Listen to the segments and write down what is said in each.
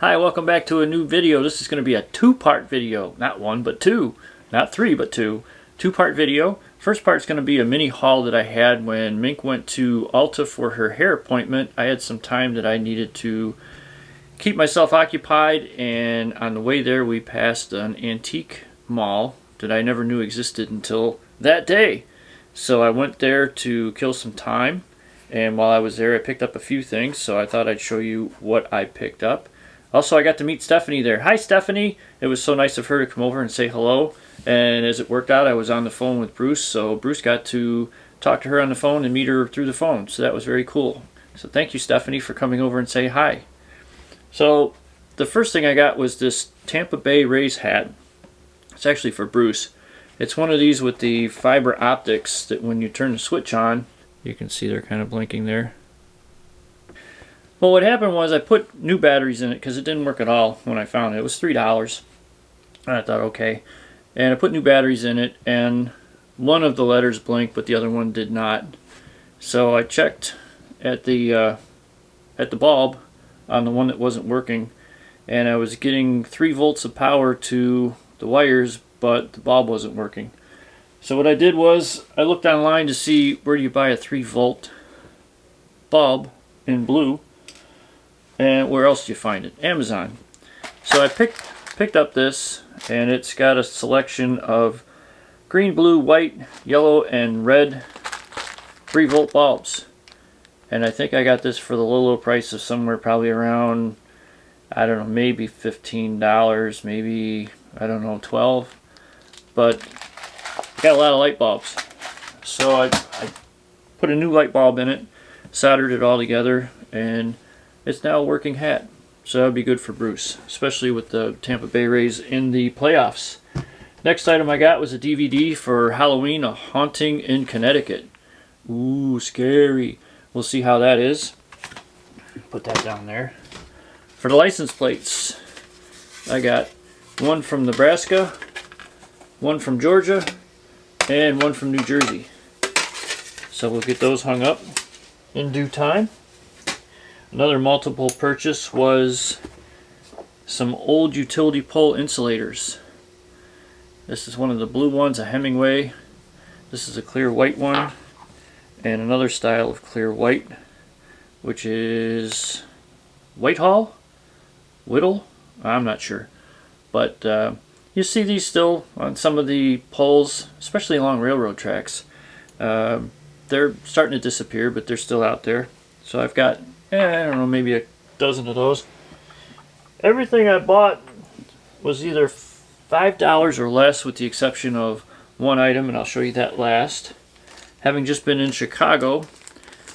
Hi, welcome back to a new video. This is going to be a two-part video. Not one, but two. Not three, but two. Two-part video. First part's going to be a mini haul that I had when Mink went to Ulta for her hair appointment. I had some time that I needed to keep myself occupied, and on the way there we passed an antique mall that I never knew existed until that day. So I went there to kill some time, and while I was there I picked up a few things, so I thought I'd show you what I picked up. Also, I got to meet Stephanie there. Hi, Stephanie! It was so nice of her to come over and say hello. And as it worked out, I was on the phone with Bruce, so Bruce got to talk to her on the phone and meet her through the phone. So that was very cool. So thank you, Stephanie, for coming over and say hi. So the first thing I got was this Tampa Bay Rays hat. It's actually for Bruce. It's one of these with the fiber optics that when you turn the switch on, you can see they're kind of blinking there. Well, what happened was I put new batteries in it because it didn't work at all when I found it. It was $3. And I thought, okay. And I put new batteries in it, and one of the letters blinked, but the other one did not. So I checked at the bulb on the one that wasn't working, and I was getting 3 volts of power to the wires, but the bulb wasn't working. So what I did was I looked online to see where do you buy a 3-volt bulb in blue. And where else do you find it? Amazon. So I picked up this, and it's got a selection of green, blue, white, yellow, and red 3-volt bulbs. And I think I got this for the low price of somewhere probably around, I don't know, maybe $15, maybe, I don't know, $12. But I got a lot of light bulbs. So I put a new light bulb in it, soldered it all together, and it's now a working hat. So that would be good for Bruce, especially with the Tampa Bay Rays in the playoffs. Next item I got was a DVD for Halloween, A Haunting in Connecticut. Ooh, scary. We'll see how that is. Put that down there. For the license plates, I got one from Nebraska, one from Georgia, and one from New Jersey. So we'll get those hung up in due time. Another multiple purchase was some old utility pole insulators. This is one of the blue ones, a Hemingway. This is a clear white one, and another style of clear white, which is Whitehall? Whittle? I'm not sure. But you see these still on some of the poles, especially along railroad tracks. They're starting to disappear, but they're still out there. So I've got I don't know, maybe a dozen of those. Everything I bought was either $5 or less, with the exception of one item, and I'll show you that last. Having just been in Chicago,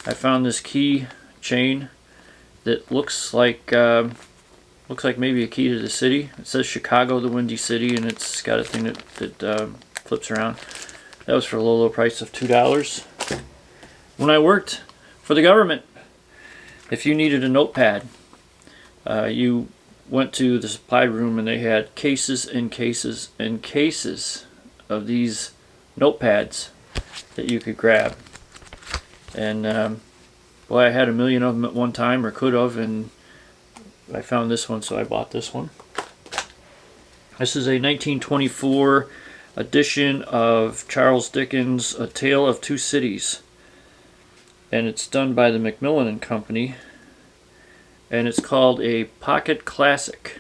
I found this key chain that looks like maybe a key to the city. It says Chicago, the Windy City, and it's got a thing that flips around. That was for a low price of $2. When I worked for the government, if you needed a notepad, you went to the supply room and they had cases and cases and cases of these notepads that you could grab. And boy, I had a million of them at one time, or could have, and I found this one, so I bought this one. This is a 1924 edition of Charles Dickens' A Tale of Two Cities. And it's done by the Macmillan and Company, and it's called a Pocket Classic.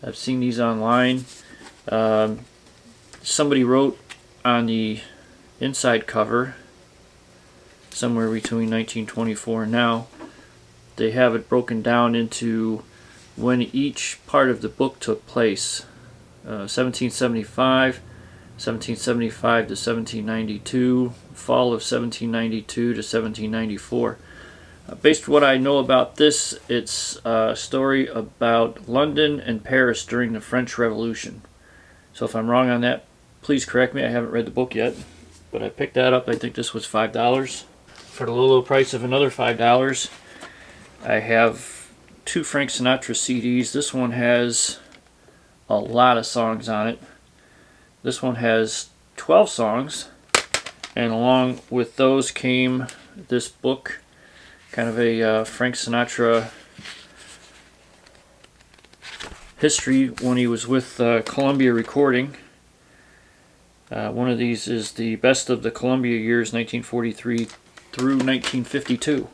I've seen these online. Somebody wrote on the inside cover, somewhere between 1924 and now, they have it broken down into when each part of the book took place. 1775 1775 to 1792, fall of 1792 to 1794. Based on what I know about this, it's a story about London and Paris during the French Revolution. So if I'm wrong on that, please correct me. I haven't read the book yet, but I picked that up. I think this was $5. For the low price of another $5, I have 2 Frank Sinatra CDs. This one has a lot of songs on it. This one has 12 songs, and along with those came this book kind of a Frank Sinatra history when he was with Columbia Recording. One of these is the best of the Columbia years, 1943 through 1952.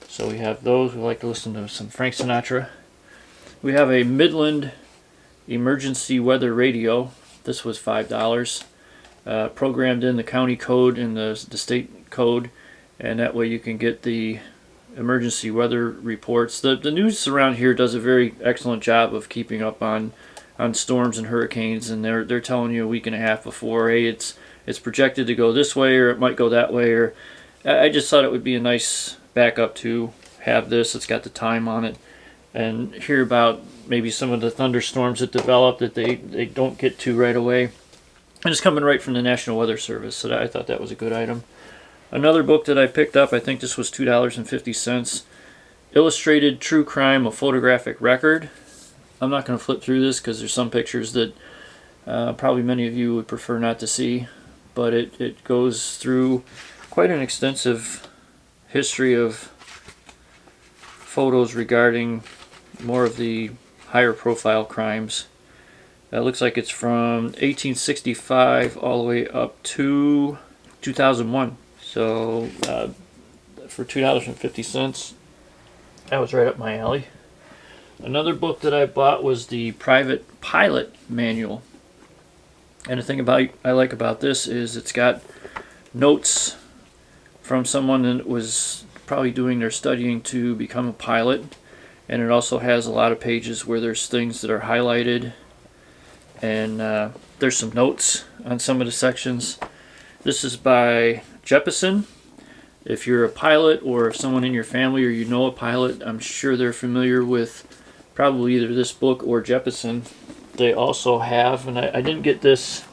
So we have those. We like to listen to some Frank Sinatra. We have a Midland emergency weather radio. This was $5. Programmed in the county code and the state code, and that way you can get the emergency weather reports. The news around here does a very excellent job of keeping up on storms and hurricanes, and they're telling you a week and a half before, hey, it's projected to go this way, or it might go that way. Or I just thought it would be a nice backup to have this. It's got the time on it, and hear about maybe some of the thunderstorms that develop that they don't get to right away. And it's coming right from the National Weather Service, so I thought that was a good item. Another book that I picked up, I think this was $2.50, Illustrated True Crime, a Photographic Record. I'm not going to flip through this because there's some pictures that probably many of you would prefer not to see, but it goes through quite an extensive history of photos regarding more of the higher profile crimes. It looks like it's from 1865 all the way up to 2001. So for $2.50, that was right up my alley. Another book that I bought was the Private Pilot Manual. And the thing I like about this is it's got notes from someone that was probably doing their studying to become a pilot. And it also has a lot of pages where there's things that are highlighted, and there's some notes on some of the sections. This is by Jeppesen. If you're a pilot, or if someone in your family or you know a pilot, I'm sure they're familiar with probably either this book or Jeppesen. They also have, and I didn't get this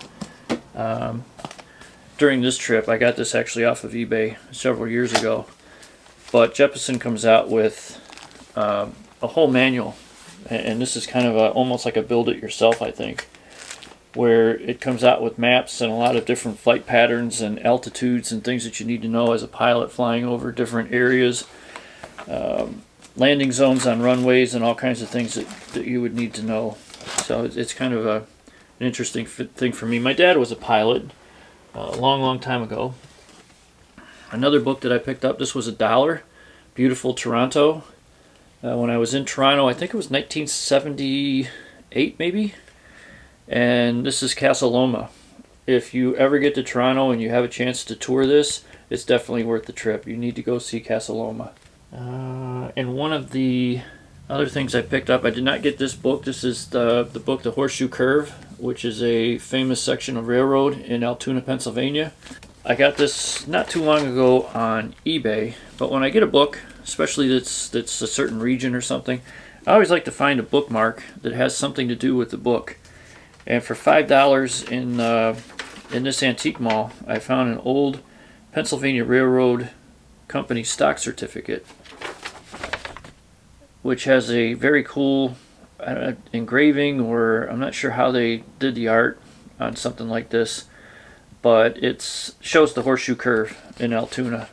during this trip. I got this actually off of eBay several years ago. But Jeppesen comes out with a whole manual, and this is kind of almost like a build-it-yourself, I think, where it comes out with maps and a lot of different flight patterns and altitudes and things that you need to know as a pilot flying over different areas, landing zones on runways, and all kinds of things that you would need to know. So it's kind of an interesting thing for me. My dad was a pilot a long time ago. Another book that I picked up, this was $1, Beautiful Toronto. When I was in Toronto, I think it was 1978 maybe. And this is Casa Loma. If you ever get to Toronto and you have a chance to tour this, it's definitely worth the trip. You need to go see Casa Loma. And one of the other things I picked up, I did not get this book. This is the book The Horseshoe Curve, which is a famous section of railroad in Altoona, Pennsylvania. I got this not too long ago on eBay, but when I get a book, especially that's a certain region or something, I always like to find a bookmark that has something to do with the book. And for $5 in this antique mall, I found an old Pennsylvania Railroad Company stock certificate, which has a very cool engraving, or I'm not sure how they did the art on something like this, but it shows the Horseshoe Curve in Altoona.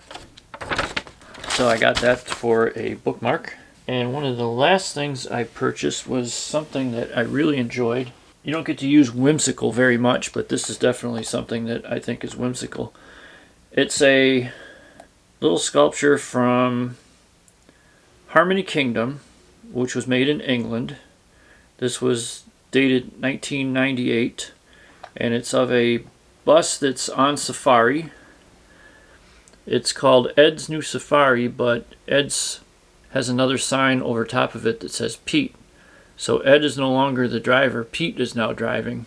So I got that for a bookmark. And one of the last things I purchased was something that I really enjoyed. You don't get to use whimsical very much, but this is definitely something that I think is whimsical. It's a little sculpture from Harmony Kingdom, which was made in England. This was dated 1998, and it's of a bus that's on safari. It's called Ed's New Safari, but Ed's has another sign over top of it that says Pete. So Ed is no longer the driver, Pete is now driving.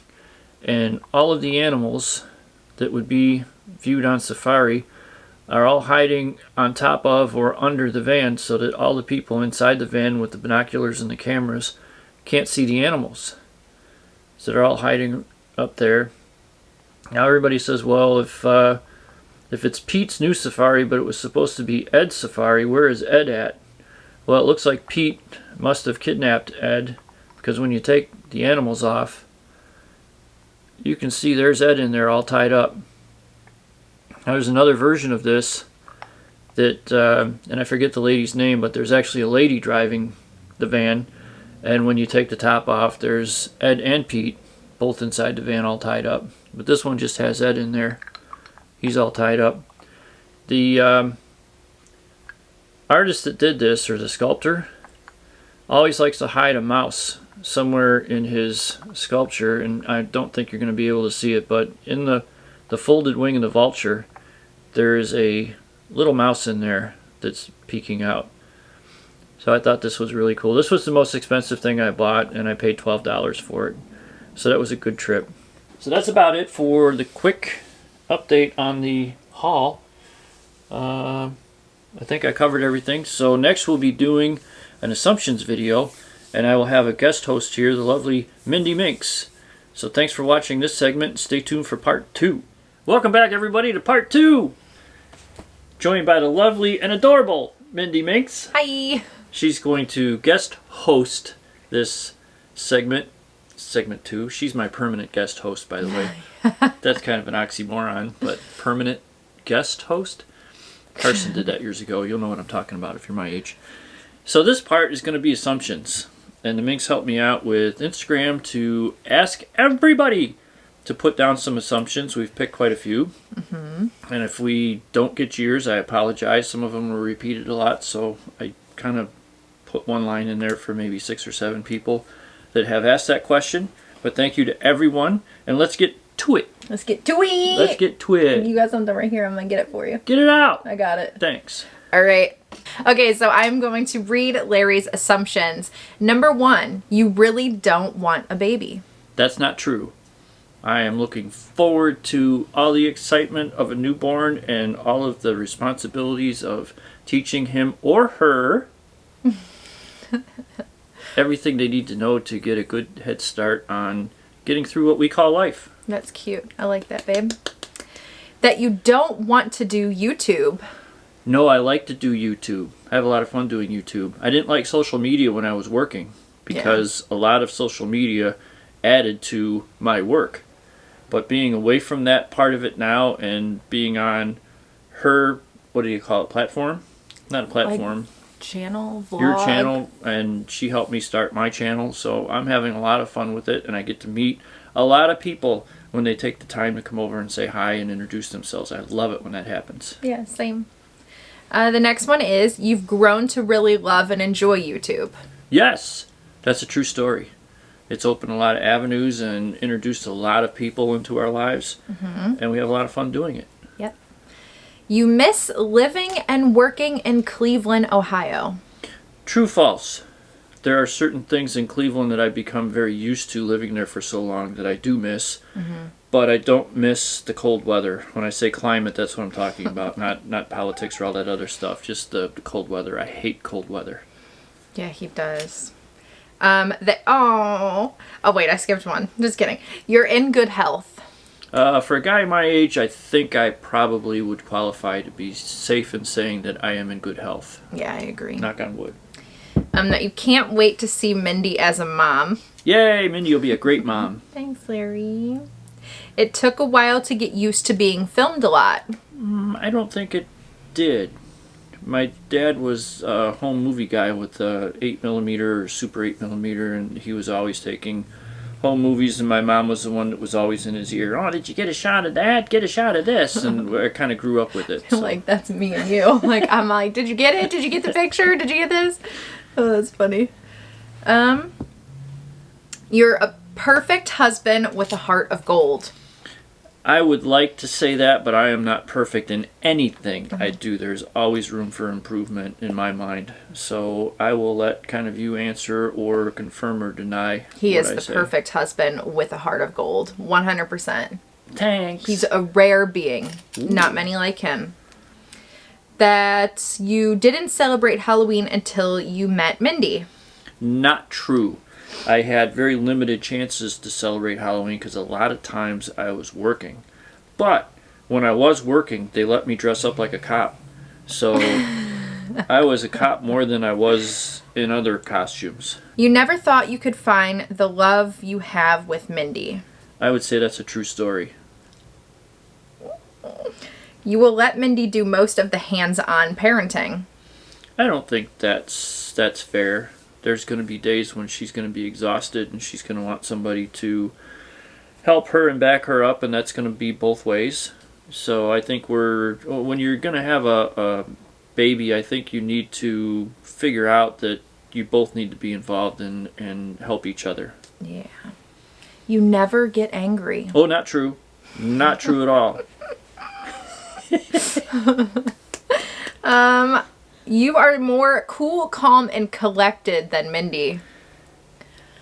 And all of the animals that would be viewed on safari are all hiding on top of or under the van, so that all the people inside the van with the binoculars and the cameras can't see the animals. So they're all hiding up there. Now everybody says, well, if it's Pete's new safari, but it was supposed to be Ed's safari, where is Ed at? Well, it looks like Pete must have kidnapped Ed, because when you take the animals off, you can see there's Ed in there all tied up. Now there's another version of this that, and I forget the lady's name, but there's actually a lady driving the van. And when you take the top off, there's Ed and Pete, both inside the van, all tied up. But this one just has Ed in there. He's all tied up. The artist that did this, or the sculptor, always likes to hide a mouse somewhere in his sculpture, and I don't think you're going to be able to see it, but in the folded wing of the vulture, there is a little mouse in there that's peeking out. So I thought this was really cool. This was the most expensive thing I bought, and I paid $12 for it. So that was a good trip. So that's about it for the quick update on the haul. I think I covered everything. So next we'll be doing an assumptions video, and I will have a guest host here, the lovely Mindy Minks. So thanks for watching this segment. Stay tuned for part 2. Welcome back, everybody, to part 2. Joined by the lovely and adorable Mindy Minks. Hi. She's going to guest host this segment 2. She's my permanent guest host, by the way. That's kind of an oxymoron, but permanent guest host? Carson did that years ago. You'll know what I'm talking about if you're my age. So this part is going to be assumptions. And the Minks helped me out with Instagram to ask everybody to put down some assumptions. We've picked quite a few. And if we don't get yours, I apologize. Some of them were repeated a lot, so I kind of put one line in there for maybe 6 or 7 people that have asked that question. But thank you to everyone, and let's get to it. Let's get to it. Let's get to it. You got something right here. I'm going to get it for you. Get it out. I got it. Thanks. All right. Okay, so I'm going to read Larry's assumptions. Number 1, you really don't want a baby. That's not true. I am looking forward to all the excitement of a newborn and all of the responsibilities of teaching him or her everything they need to know to get a good head start on getting through what we call life. That's cute. I like that, babe. That you don't want to do YouTube. No, I like to do YouTube. I have a lot of fun doing YouTube. I didn't like social media when I was working because a lot of social media added to my work. But being away from that part of it now and being on her, what do you call it, platform? Not a platform. Channel, vlog. Your channel, and she helped me start my channel, so I'm having a lot of fun with it, and I get to meet a lot of people when they take the time to come over and say hi and introduce themselves. I love it when that happens. Yeah, same. The next one is, you've grown to really love and enjoy YouTube. Yes, that's a true story. It's opened a lot of avenues and introduced a lot of people into our lives, and we have a lot of fun doing it. Yep. You miss living and working in Cleveland, Ohio. True, false. There are certain things in Cleveland that I've become very used to living there for so long that I do miss, but I don't miss the cold weather. When I say climate, that's what I'm talking about, not politics or all that other stuff, just the cold weather. I hate cold weather. Yeah, he does. Oh wait, I skipped one. Just kidding. You're in good health. For a guy my age, I think I probably would qualify to be safe in saying that I am in good health. Yeah, I agree. Knock on wood. That you can't wait to see Mindy as a mom. Yay, Mindy will be a great mom. Thanks, Larry. It took a while to get used to being filmed a lot. I don't think it did. My dad was a home movie guy with 8mm or Super 8mm, and he was always taking home movies, and my mom was the one that was always in his ear. Oh, did you get a shot of that? Get a shot of this. And I kind of grew up with it. So. Like, that's me and you. Like, I'm like, did you get it? Did you get the picture? Did you get this? Oh, that's funny. You're a perfect husband with a heart of gold. I would like to say that, but I am not perfect in anything I do. There's always room for improvement in my mind. So I will let kind of you answer or confirm or deny. He is the perfect husband with a heart of gold. 100%. Thanks. He's a rare being. Ooh. Not many like him. That you didn't celebrate Halloween until you met Mindy. Not true. I had very limited chances to celebrate Halloween because a lot of times I was working. But when I was working, they let me dress up like a cop. So I was a cop more than I was in other costumes. You never thought you could find the love you have with Mindy. I would say that's a true story. You will let Mindy do most of the hands-on parenting. I don't think that's fair. There's going to be days when she's going to be exhausted and she's going to want somebody to help her and back her up, and that's going to be both ways. So I think when you're going to have a baby, I think you need to figure out that you both need to be involved and help each other. Yeah. You never get angry. Oh, not true. Not true at all. You are more cool, calm, and collected than Mindy.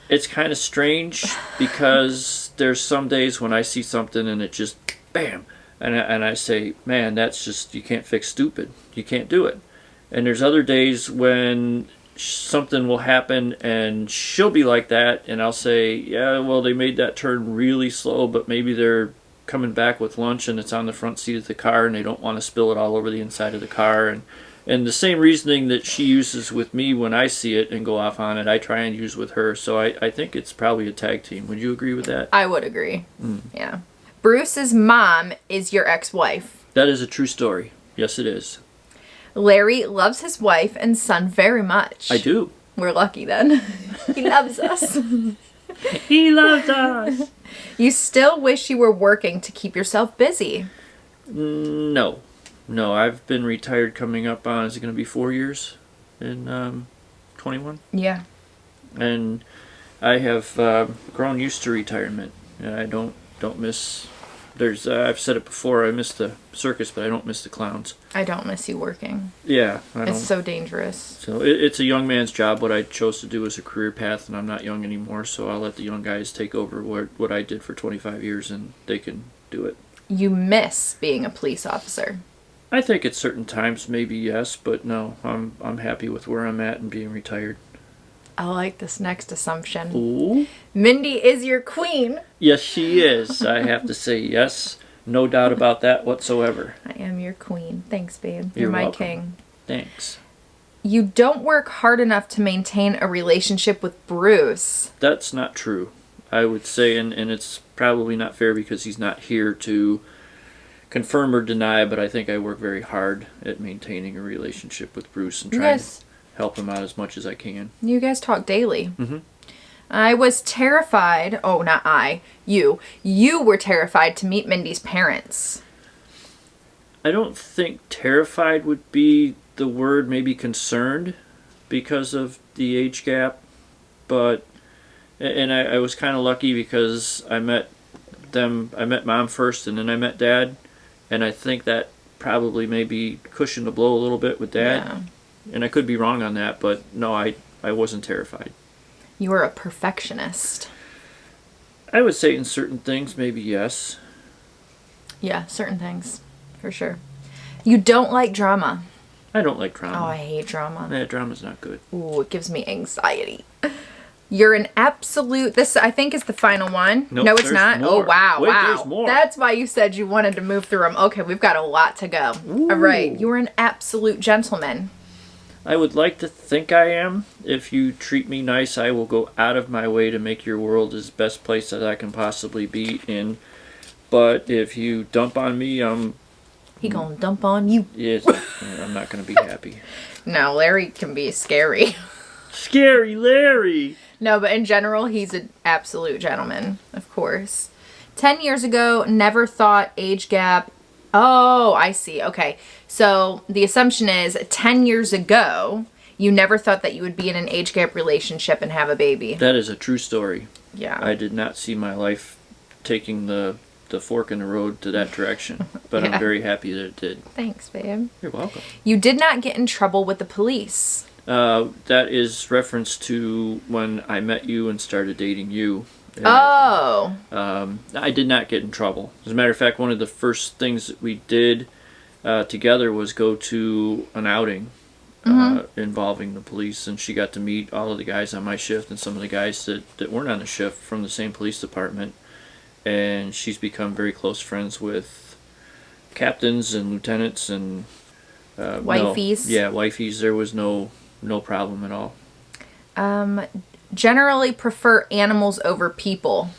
It's kind of strange because there's some days when I see something and it just, bam, and I say, man, that's just, you can't fix stupid. You can't do it. And there's other days when something will happen and she'll be like that, and I'll say, yeah, well, they made that turn really slow, but maybe they're coming back with lunch and it's on the front seat of the car and they don't want to spill it all over the inside of the car. And the same reasoning that she uses with me when I see it and go off on it, I try and use with her. So I think it's probably a tag team. Would you agree with that? I would agree. Yeah. Bruce's mom is your ex-wife. That is a true story. Yes, it is. Larry loves his wife and son very much. I do. We're lucky then. He loves us. He loves us. You still wish you were working to keep yourself busy. No. No, I've been retired coming up on, is it going to be 4 years in 21? Yeah. And I have grown used to retirement. And I don't miss, I've said it before, I miss the circus, but I don't miss the clowns. I don't miss you working. Yeah. It's so dangerous. So it's a young man's job. What I chose to do as a career path, and I'm not young anymore, so I'll let the young guys take over what I did for 25 years, and they can do it. You miss being a police officer. I think at certain times maybe yes, but no, I'm happy with where I'm at and being retired. I like this next assumption. Ooh. Mindy is your queen. Yes, she is. I have to say yes. No doubt about that whatsoever. I am your queen. Thanks, babe. You're my welcome. king. Thanks. You don't work hard enough to maintain a relationship with Bruce. That's not true. I would say, and it's probably not fair because he's not here to confirm or deny, but I think I work very hard at maintaining a relationship with Bruce and trying to help him out as much as I can. You guys talk daily. Mm-hmm. I was terrified. Oh, not I. You. You were terrified to meet Mindy's parents. I don't think terrified would be the word, maybe concerned because of the age gap, but, and I was kind of lucky because I met Mom first and then I met Dad. And I think that probably maybe cushioned the blow a little bit with Dad. Yeah. And I could be wrong on that, but no, I wasn't terrified. You were a perfectionist. I would say in certain things, maybe yes. Yeah, certain things. For sure. You don't like drama. I don't like drama. Oh, I hate drama. Yeah, drama's not good. Ooh, it gives me anxiety. You're an absolute... This, I think, is the final one. Nope, no, it's not. More. Oh, wow, Wait, wow. there's more. That's why you said you wanted to move through them. Okay, we've got a lot to go. Ooh. All right. You are an absolute gentleman. I would like to think I am. If you treat me nice, I will go out of my way to make your world as best place that I can possibly be in. But if you dump on me, He gonna dump on you. yes, I'm not going to be happy. No, Larry can be scary. Scary Larry! No, but in general, he's an absolute gentleman, of course. 10 years ago, never thought age gap. Oh, I see. Okay. So the assumption is 10 years ago, you never thought that you would be in an age gap relationship and have a baby. That is a true story. Yeah. I did not see my life taking the fork in the road to that direction, but Yeah. I'm very happy that it did. Thanks, babe. You're welcome. You did not get in trouble with the police. That is reference to when I met you and started dating you. And, Oh. I did not get in trouble. As a matter of fact, one of the first things that we did together was go to an outing involving the police, and she got to meet all of the guys on my shift and some of the guys that weren't on the shift from the same police department. And she's become very close friends with captains and lieutenants and Wifeys. Wifeys. There was no problem at all. Generally prefer animals over people.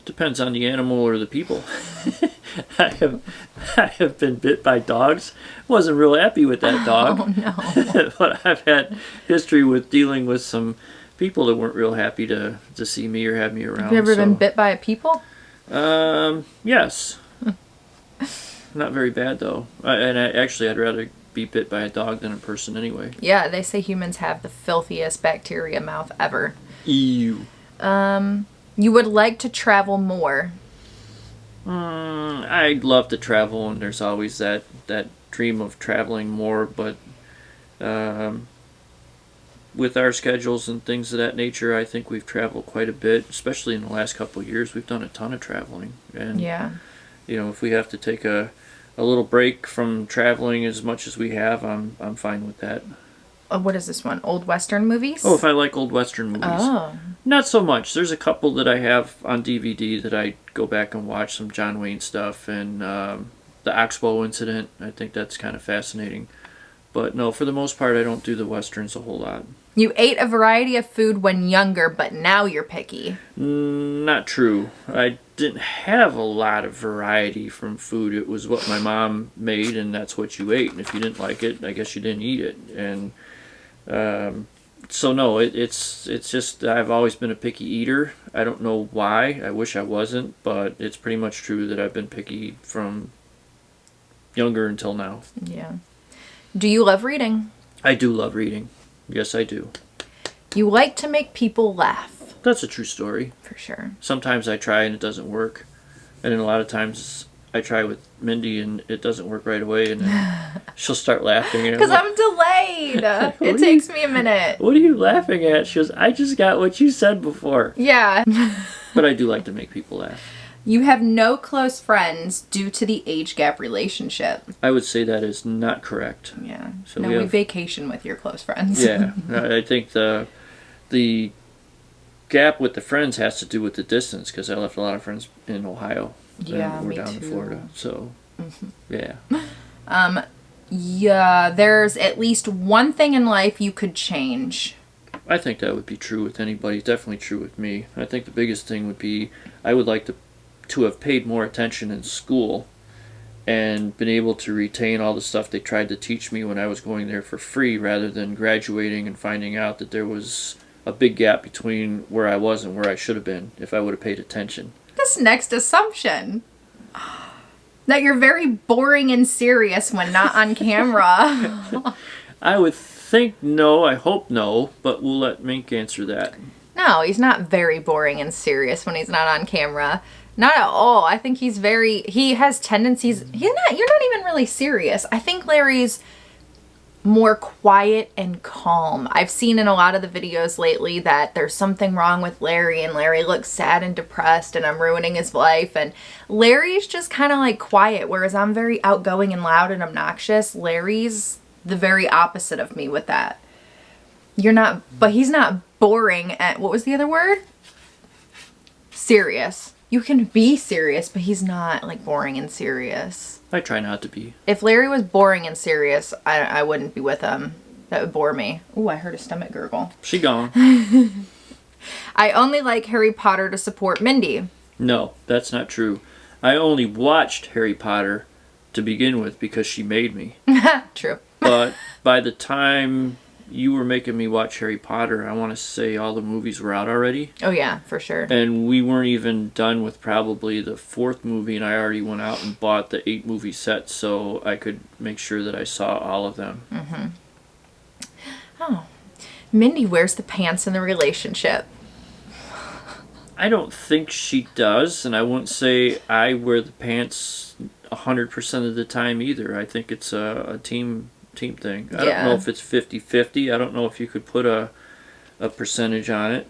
Depends on the animal or the people. I have been bit by dogs. Wasn't real happy with that dog. Oh, no. But I've had history with dealing with some people that weren't real happy to see me or have me around. Have you ever been bit by a people? Yes. Not very bad, though. Actually, I'd rather be bit by a dog than a person anyway. Yeah, they say humans have the filthiest bacteria mouth ever. Ew. You would like to travel more. I'd love to travel, and there's always that dream of traveling more, but with our schedules and things of that nature, I think we've traveled quite a bit, especially in the last couple of years. We've done a ton of traveling. And, Yeah. if we have to take a little break from traveling as much as we have, I'm fine with that. What is this one? Old Western movies? Oh, if I like old Western movies. Oh. Not so much. There's a couple that I have on DVD that I go back and watch, some John Wayne stuff, and the Oxbow incident. I think that's kind of fascinating. But no, for the most part, I don't do the Westerns a whole lot. You ate a variety of food when younger, but now you're picky. Not true. I didn't have a lot of variety from food. It was what my mom made, and that's what you ate. And if you didn't like it, I guess you didn't eat it. And so no, it's just I've always been a picky eater. I don't know why. I wish I wasn't, but it's pretty much true that I've been picky from younger until now. Yeah. Do you love reading? I do love reading. Yes, I do. You like to make people laugh. That's a true story. For sure. Sometimes I try and it doesn't work. And then a lot of times I try with Mindy and it doesn't work right away, and then she'll start laughing. Because I'm delayed. It takes me a minute. What are you laughing at? She goes, I just got what you said before. Yeah. But I do like to make people laugh. You have no close friends due to the age gap relationship. I would say that is not correct. Yeah. So we vacation with your close friends. Yeah. I think the gap with the friends has to do with the distance, because I left a lot of friends in Ohio. Yeah, and we're me down too. in Florida. So, yeah. Yeah, there's at least one thing in life you could change. I think that would be true with anybody. Definitely true with me. I think the biggest thing would be I would like to have paid more attention in school and been able to retain all the stuff they tried to teach me when I was going there for free, rather than graduating and finding out that there was a big gap between where I was and where I should have been if I would have paid attention. This next assumption, that you're very boring and serious when not on camera. I would think no, I hope no, but we'll let Mink answer that. No, he's not very boring and serious when he's not on camera. Not at all. I think he has tendencies. You're not even really serious. I think Larry's more quiet and calm. I've seen in a lot of the videos lately that there's something wrong with Larry, and Larry looks sad and depressed and I'm ruining his life, and Larry's just kind of like quiet, whereas I'm very outgoing and loud and obnoxious. Larry's the very opposite of me with that. But he's not boring at, what was the other word? Serious. You can be serious, but he's not like boring and serious. I try not to be. If Larry was boring and serious, I wouldn't be with him. That would bore me. Ooh, I heard a stomach gurgle. She gone. I only like Harry Potter to support Mindy. No, that's not true. I only watched Harry Potter to begin with because she made me. True. But by the time you were making me watch Harry Potter, I want to say all the movies were out already. Oh yeah, for sure. And we weren't even done with probably the 4th movie, and I already went out and bought the 8 movie set so I could make sure that I saw all of them. Mm-hmm. Oh. Mindy wears the pants in the relationship. I don't think she does, and I wouldn't say I wear the pants 100% of the time either. I think it's a team thing. I don't know if it's 50-50. I don't know if you could put a percentage on it.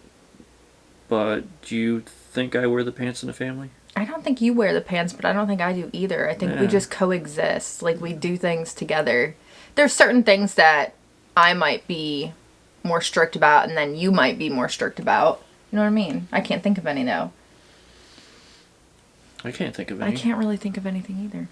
But do you think I wear the pants in the family? I don't think you wear the pants, but I don't think I do either. I think we just coexist. Like, we do things together. There's certain things that I might be more strict about, and then you might be more strict about. You know what I mean? I can't think of any, though. I can't think of any. I can't really think of anything either.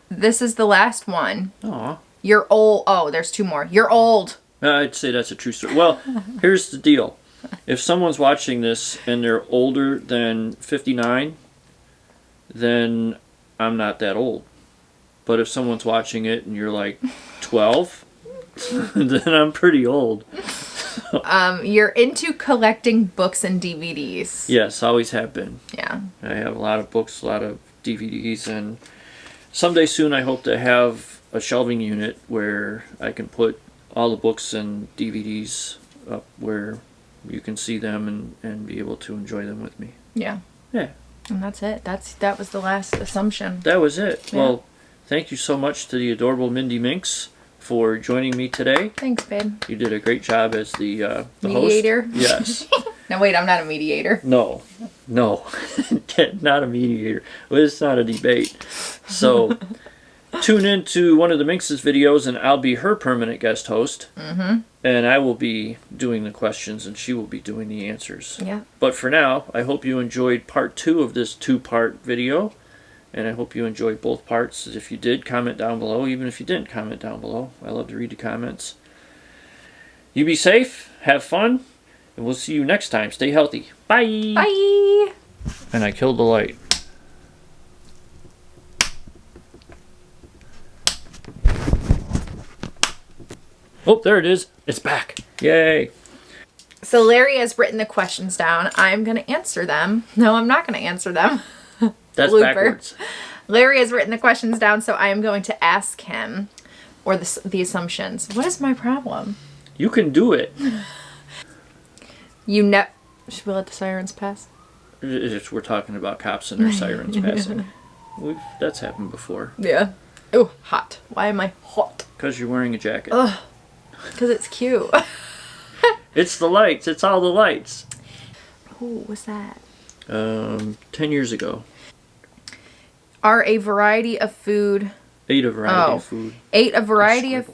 This is the last one. Aw. You're old. Oh, there's 2 more. You're old. I'd say that's a true story. Well, here's the deal. If someone's watching this and they're older than 59, then I'm not that old. But if someone's watching it and you're like 12, then I'm pretty old. You're into collecting books and DVDs. Yes, always have been. Yeah. I have a lot of books, a lot of DVDs, and someday soon I hope to have a shelving unit where I can put all the books and DVDs up where you can see them and be able to enjoy them with me. Yeah. Yeah. And that's it. That was the last assumption. That was it. Yeah. Well, thank you so much to the adorable Mindy Minx for joining me today. Thanks, babe. You did a great job as the Mediator? host. Yes. No, wait, I'm not a mediator. No. Not a mediator. Well, it's not a debate. So tune in to one of the Minx's videos and I'll be her permanent guest host. Mm-hmm. And I will be doing the questions and she will be doing the answers. Yeah. But for now, I hope you enjoyed part 2 of this 2-part video. And I hope you enjoyed both parts. If you did, comment down below. Even if you didn't, comment down below. I love to read the comments. You be safe, have fun, and we'll see you next time. Stay healthy. Bye! Bye! And I killed the light. Oh, there it is. It's back. Yay. So Larry has written the questions down. I'm going to answer them. No, I'm not going to answer them. That's Blooper. backwards. Larry has written the questions down, so I am going to ask him, or the assumptions. What is my problem? You can do it. Should we let the sirens pass? We're talking about cops and their sirens passing. That's happened before. Yeah. Oh, hot. Why am I hot? Because you're wearing a jacket. Ugh. Because it's cute. It's the lights. It's all the lights. Oh, what's that? 10 years ago. Are a variety of food... Ate a variety of food. Ate a variety of...